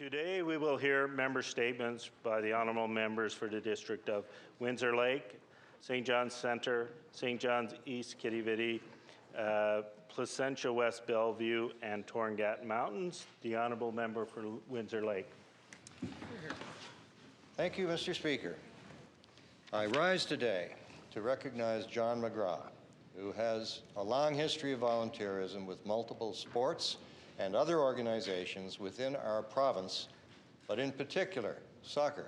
Today we will hear member statements by the honourable members for the District of Windsor Lake, St. John's Centre, St. John's East-Quidi, Vidi, Placentia, West-Bellevue and Torngat Mountains. The honourable member for Windsor Lake. Thank you, Mr. Speaker. I rise today to recognize John McGrath, who has a long history of volunteerism with multiple sports and other organizations within our province, but in particular, soccer.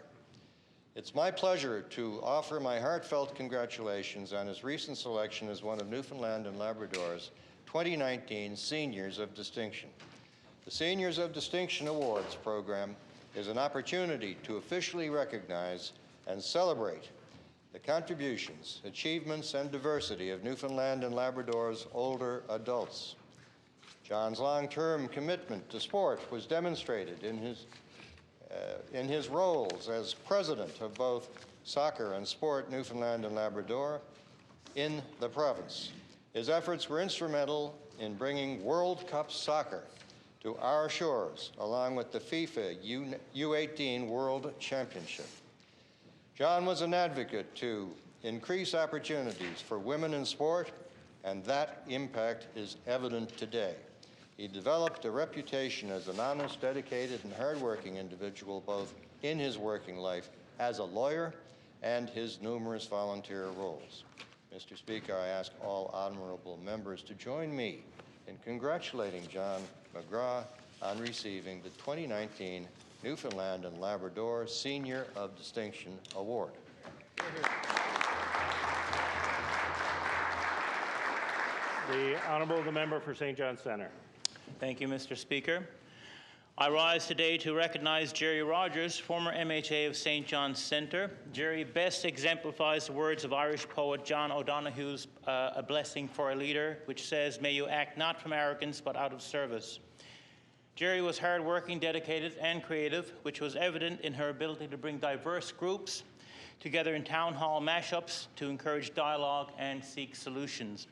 It's my pleasure to offer my heartfelt congratulations on his recent selection as one of Newfoundland and Labrador's 2019 Seniors of Distinction. The Seniors of Distinction Awards program is an opportunity to officially recognize and celebrate the contributions, achievements, and diversity of Newfoundland and Labrador's older adults. John's long-term commitment to sport was demonstrated in his roles as president of both Soccer and Sport Newfoundland and Labrador in the province. His efforts were instrumental in bringing World Cup soccer to our shores, along with the FIFA U18 World Championship. John was an advocate to increase opportunities for women in sport, and that impact is evident today. He developed a reputation as an honest, dedicated, and hardworking individual, both in his working life as a lawyer and his numerous volunteer roles. Mr. Speaker, I ask all honorable members to join me in congratulating John McGrath on receiving the 2019 Newfoundland and Labrador Senior of Distinction Award. The honourable member for St. John's Centre. Thank you, Mr. Speaker. I rise today to recognize Jerry Rogers, former MHA of St. John's Centre. Jerry best exemplifies the words of Irish poet John O'Donoghue's A Blessing for a Leader, which says, "May you act not from arrogance, but out of service." Jerry was hardworking, dedicated, and creative, which was evident in her ability to bring diverse groups together in town hall mashups to encourage dialogue and seek solutions.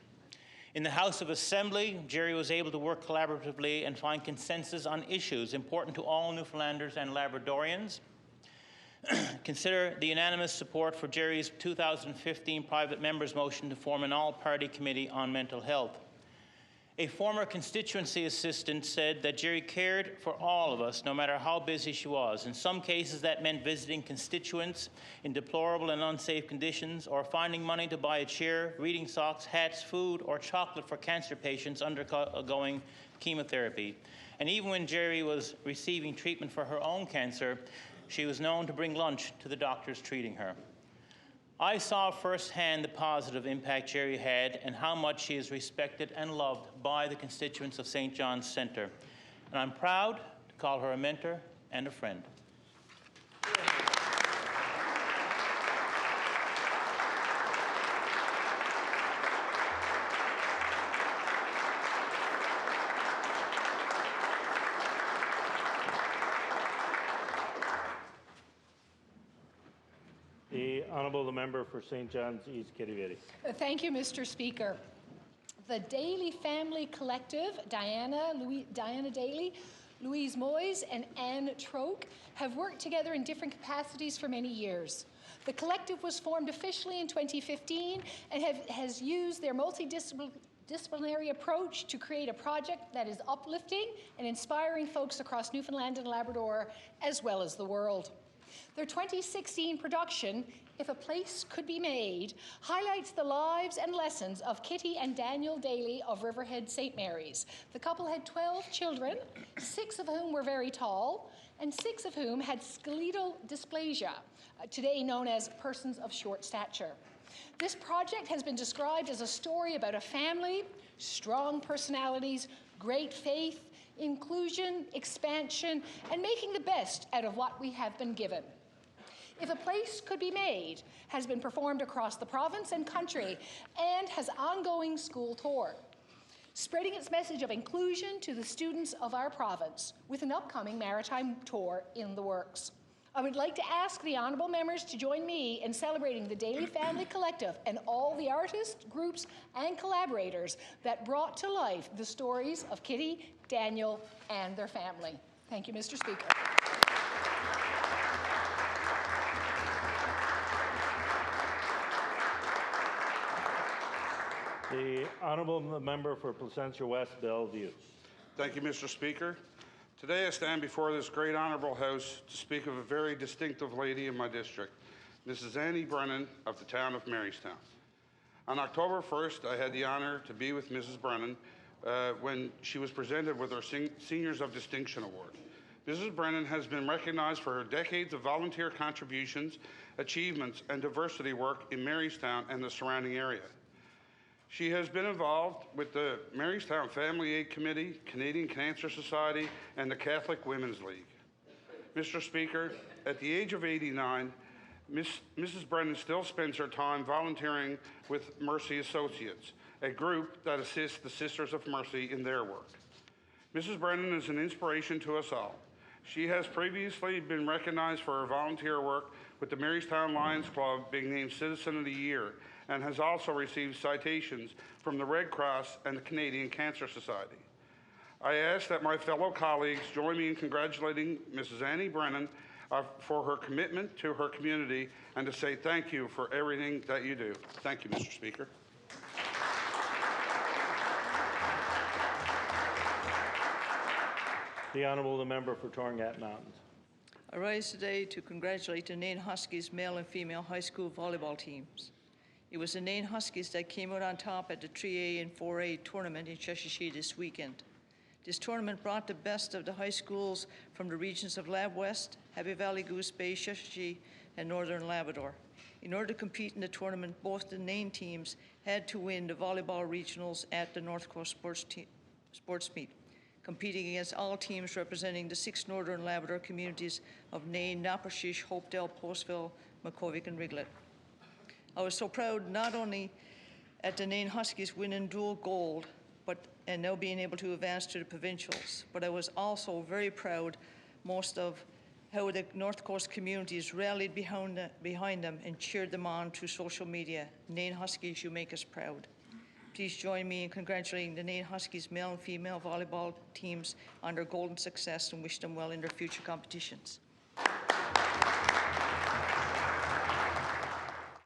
In the House of Assembly, Jerry was able to work collaboratively and find consensus on issues important to all Newfoundlanders and Labradorians. Consider the unanimous support for Jerry's 2015 private members' motion to form an all-party committee on mental health. A former constituency assistant said that Jerry cared for all of us, no matter how busy she was. In some cases, that meant visiting constituents in deplorable and unsafe conditions, or finding money to buy a chair, reading socks, hats, food, or chocolate for cancer patients undergoing chemotherapy. And even when Jerry was receiving treatment for her own cancer, she was known to bring lunch to the doctors treating her. I saw firsthand the positive impact Jerry had and how much she is respected and loved by the constituents of St. John's Centre. And I'm proud to call her a mentor and a friend. The honourable member for St. John's East-Quidi, Vidi. Thank you, Mr. Speaker. The Daly Family Collective, Diana Daly, Louise Moyes, and Anne Troke have worked together in different capacities for many years. The collective was formed officially in 2015 and has used their multidisciplinary approach to create a project that is uplifting and inspiring folks across Newfoundland and Labrador, as well as the world. Their 2016 production, If a Place Could Be Made, highlights the lives and lessons of Kitty and Daniel Daly of Riverhead St. Mary's. The couple had 12 children, 6 of whom were very tall, and 6 of whom had skeletal dysplasia, today known as persons of short stature. This project has been described as a story about a family, strong personalities, great faith, inclusion, expansion, and making the best out of what we have been given. If a Place Could Be Made has been performed across the province and country and has ongoing school tour, spreading its message of inclusion to the students of our province with an upcoming maritime tour in the works. I would like to ask the honourable members to join me in celebrating the Daly Family Collective and all the artists, groups and collaborators that brought to life the stories of Kitty, Daniel and their family. Thank you, Mr. Speaker. The Honourable Member for Placentia West-Bellevue. Thank you, Mr. Speaker. Today I stand before this great honourable House to speak of a very distinctive lady in my district, Mrs. Annie Brennan of the town of Marystown. On October 1st, I had the honour to be with Mrs. Brennan when she was presented with her Seniors of Distinction Award. Mrs. Brennan has been recognized for her decades of volunteer contributions, achievements, and diversity work in Marystown and the surrounding area. She has been involved with the Marystown Family Aid Committee, Canadian Cancer Society, and the Catholic Women's League. Mr. Speaker, at the age of 89, Mrs. Brennan still spends her time volunteering with Mercy Associates, a group that assists the Sisters of Mercy in their work. Mrs. Brennan is an inspiration to us all. She has previously been recognized for her volunteer work with the Marystown Lions Club, being named Citizen of the Year, and has also received citations from the Red Cross and the Canadian Cancer Society. I ask that my fellow colleagues join me in congratulating Mrs. Annie Brennan for her commitment to her community and to say thank you for everything that you do. Thank you, Mr. Speaker. The Honourable Member for Torngat Mountains. I rise today to congratulate the Nain Huskies male and female high school volleyball teams. It was the Nain Huskies that came out on top at the 3A and 4A tournament in Cheshire this weekend. This tournament brought the best of the high schools from the regions of Lab West, Happy Valley, Goose Bay, Cheshire, and Northern Labrador. In order to compete in the tournament, both the Nain teams had to win the volleyball regionals at the North Coast Sports Meet, competing against all teams representing the 6 Northern Labrador communities of Nain, Napashish, Hopedale, Postville, Makovic, and Riglet. I was so proud not only at the Nain Huskies winning dual gold, and now being able to advance to the provincials, but I was also very proud most of how the North Coast communities rallied behind them and cheered them on through social media. Nain Huskies, you make us proud. Please join me in congratulating the Nain Huskies male and female volleyball teams on their golden success and wish them well in their future competitions.